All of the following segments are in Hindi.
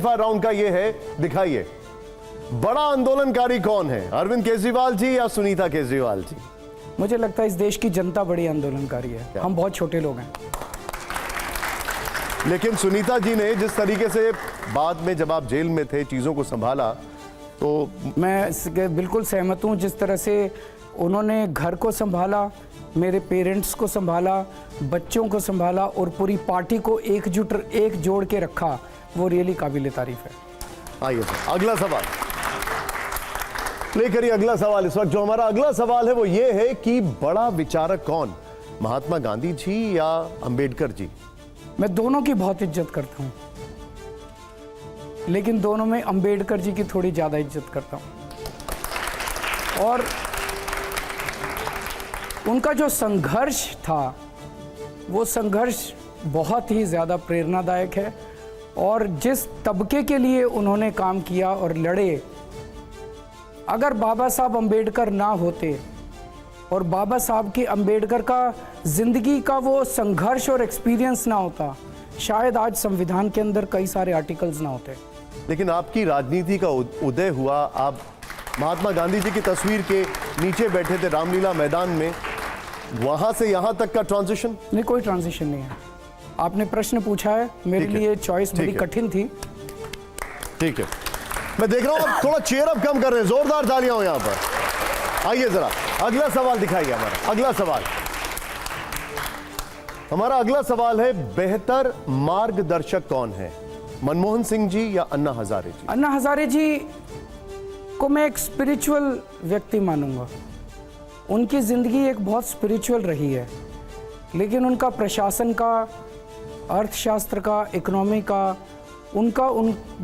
फायर राउंड का ये है, दिखाइए बड़ा आंदोलनकारी कौन है, अरविंद केजरीवाल जी या सुनीता केजरीवाल जी? मुझे लगता है इस देश की जनता बड़ी आंदोलनकारी है, हम बहुत छोटे लोग हैं। लेकिन सुनीता जी ने जिस तरीके से बाद में जब आप जेल में थे चीजों को संभाला, तो मैं बिल्कुल सहमत हूँ। जिस तरह से उन्होंने घर को संभाला, मेरे पेरेंट्स को संभाला, बच्चों को संभाला और पूरी पार्टी को एक जोड़ के रखा, वो रियली काबिल तारीफ है। आइए सर, अगला सवाल प्ले करिए। अगला सवाल इस वक्त जो हमारा अगला सवाल है वो ये है कि बड़ा विचारक कौन, महात्मा गांधी जी या अंबेडकर जी? मैं दोनों की बहुत इज्जत करता हूँ, लेकिन दोनों में अंबेडकर जी की थोड़ी ज़्यादा इज्जत करता हूँ। और उनका जो संघर्ष था, वो संघर्ष बहुत ही ज़्यादा प्रेरणादायक है। और जिस तबके के लिए उन्होंने काम किया और लड़े, अगर बाबा साहब अंबेडकर ना होते और बाबा साहब की अंबेडकर का ज़िंदगी का वो संघर्ष और एक्सपीरियंस ना होता, शायद आज संविधान के अंदर कई सारे आर्टिकल्स ना होते। लेकिन आपकी राजनीति का उदय हुआ, आप महात्मा गांधी जी की तस्वीर के नीचे बैठे थे रामलीला मैदान में, वहां से यहां तक का ट्रांजिशन? नहीं, कोई ट्रांजिशन नहीं है। आपने प्रश्न पूछा है, मेरे लिए चॉइस बड़ी कठिन थी। ठीक है, मैं देख रहा हूं आप थोड़ा चेयर अप कम कर रहे हैं, जोरदार तालियां हो यहां पर। आइए जरा अगला सवाल दिखाइए। हमारा अगला सवाल है, बेहतर मार्गदर्शक कौन है, मनमोहन सिंह जी या अन्ना हजारे जी? अन्ना हजारे जी को मैं एक स्पिरिचुअल व्यक्ति मानूंगा। उनकी जिंदगी एक बहुत स्पिरिचुअल रही है, लेकिन उनका प्रशासन का, अर्थशास्त्र का, इकोनॉमी का, उनका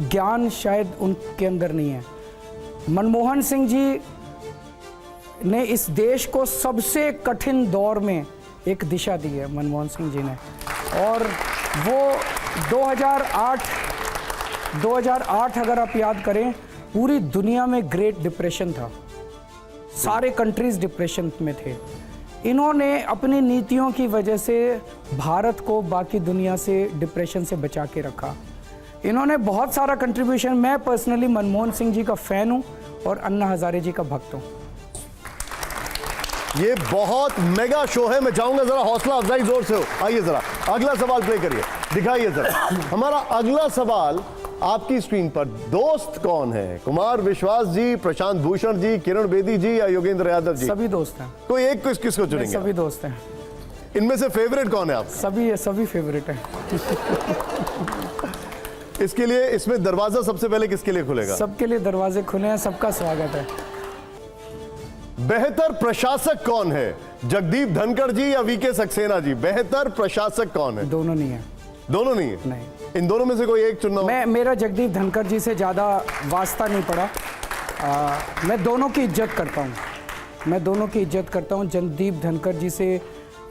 ज्ञान शायद उनके अंदर नहीं है। मनमोहन सिंह जी ने इस देश को सबसे कठिन दौर में एक दिशा दी है, मनमोहन सिंह जी ने। और वो 2008 अगर आप याद करें, पूरी दुनिया में ग्रेट डिप्रेशन था, सारे कंट्रीज डिप्रेशन में थे। इन्होंने अपनी नीतियों की वजह से भारत को बाकी दुनिया से डिप्रेशन से बचा के रखा। इन्होंने बहुत सारा कंट्रीब्यूशन, मैं पर्सनली मनमोहन सिंह जी का फैन हूँ और अन्ना हजारे जी का भक्त हूँ। ये बहुत मेगा शो है, मैं चाहूंगा जरा हौसला अफजाई जोर से हो। आइए जरा अगला सवाल प्ले करिए, दिखाइए जरा। हमारा अगला सवाल आपकी स्क्रीन पर, दोस्त कौन है, कुमार विश्वास जी, प्रशांत भूषण जी, किरण बेदी जी या योगेंद्र यादव जी? सभी दोस्त हैं। कोई एक किसको चुनेंगे? सभी दोस्त हैं। इनमें से फेवरेट कौन है आपका? सभी फेवरेट है। इसके लिए, इसमें दरवाजा सबसे पहले किसके लिए खुलेगा? सबके लिए दरवाजे खुले हैं, सबका स्वागत है। बेहतर प्रशासक कौन है, जगदीप धनखड़ जी या वीके सक्सेना जी? बेहतर प्रशासक कौन है? दोनों नहीं है। दोनों नहीं है? नहीं। इन दोनों में से कोई एक चुनना हो? मेरा जगदीप धनखड़ जी से ज़्यादा वास्ता नहीं पड़ा। मैं दोनों की इज्जत करता हूँ। जगदीप धनखड़ जी से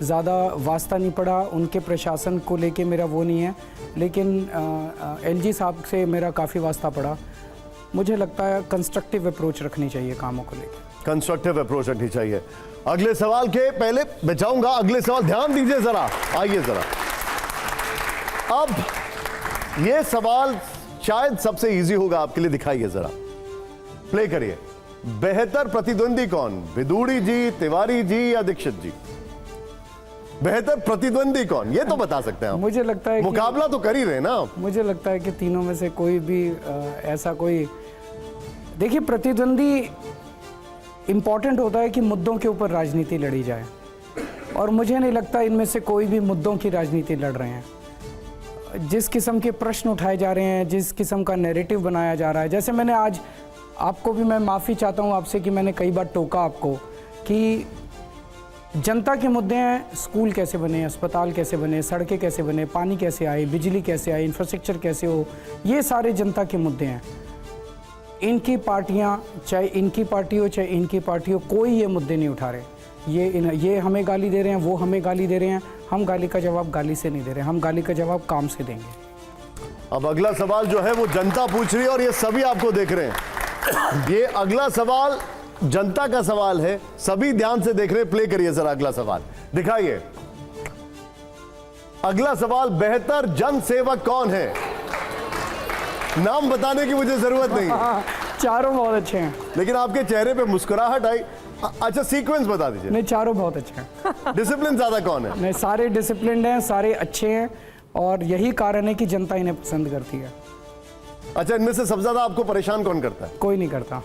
ज़्यादा वास्ता नहीं पड़ा, उनके प्रशासन को लेके मेरा वो नहीं है, लेकिन एलजी साहब से मेरा काफ़ी वास्ता पड़ा। मुझे लगता है कंस्ट्रक्टिव अप्रोच रखनी चाहिए कामों को लेकर। कंस्ट्रक्टिव अप्रोच रखनी चाहिए। अगले सवाल के पहले मैं चाहूंगा, अगले सवाल ध्यान दीजिए जरा, आइए जरा। अब ये सवाल शायद सबसे इजी होगा आपके लिए, दिखाइए जरा, प्ले करिए। बेहतर प्रतिद्वंदी कौन, विदुड़ी जी, तिवारी जी या दीक्षित जी? बेहतर प्रतिद्वंदी कौन, ये तो बता सकते हैं आप। मुझे लगता है मुकाबला तो कर ही रहे ना। मुझे लगता है कि तीनों में से कोई भी ऐसा कोई, देखिए प्रतिद्वंदी इम्पॉर्टेंट होता है कि मुद्दों के ऊपर राजनीति लड़ी जाए, और मुझे नहीं लगता इनमें से कोई भी मुद्दों की राजनीति लड़ रहे हैं। जिस किस्म के प्रश्न उठाए जा रहे हैं, जिस किस्म का नैरेटिव बनाया जा रहा है, जैसे मैंने आज आपको भी, मैं माफ़ी चाहता हूँ आपसे कि मैंने कई बार टोका आपको कि जनता के मुद्दे हैं, स्कूल कैसे बने, अस्पताल कैसे बने, सड़कें कैसे बने, पानी कैसे आए, बिजली कैसे आए, इंफ्रास्ट्रक्चर कैसे हो, ये सारे जनता के मुद्दे हैं। इनकी पार्टियाँ, चाहे इनकी पार्टी हो चाहे इनकी पार्टी हो, कोई ये मुद्दे नहीं उठा रहे। ये हमें गाली दे रहे हैं, वो हमें गाली दे रहे हैं। हम गाली का जवाब गाली से नहीं दे रहे, हम गाली का जवाब काम से देंगे। अब अगला सवाल जो है वो जनता पूछ रही है और ये सभी आपको देख रहे हैं। ये अगला सवाल जनता का सवाल है, सभी ध्यान से देख रहे हैं। प्ले करिए जरा अगला सवाल, दिखाइए। अगला सवाल, बेहतर जन सेवक कौन है, नाम बताने की मुझे जरूरत नहीं है, हाँ, चारों बहुत अच्छे हैं। लेकिन आपके चेहरे पे मुस्कुराहट आई। अच्छा सीक्वेंस बता दीजिए। नहीं, चारों बहुत अच्छे हैं। डिसिप्लिन ज्यादा कौन है? नहीं, सारे डिसिप्लिन्ड हैं, सारे अच्छे हैं, और यही कारण है कि जनता इन्हें पसंद करती है। अच्छा, इनमें से सबसे ज्यादा आपको परेशान कौन करता है? कोई नहीं करता।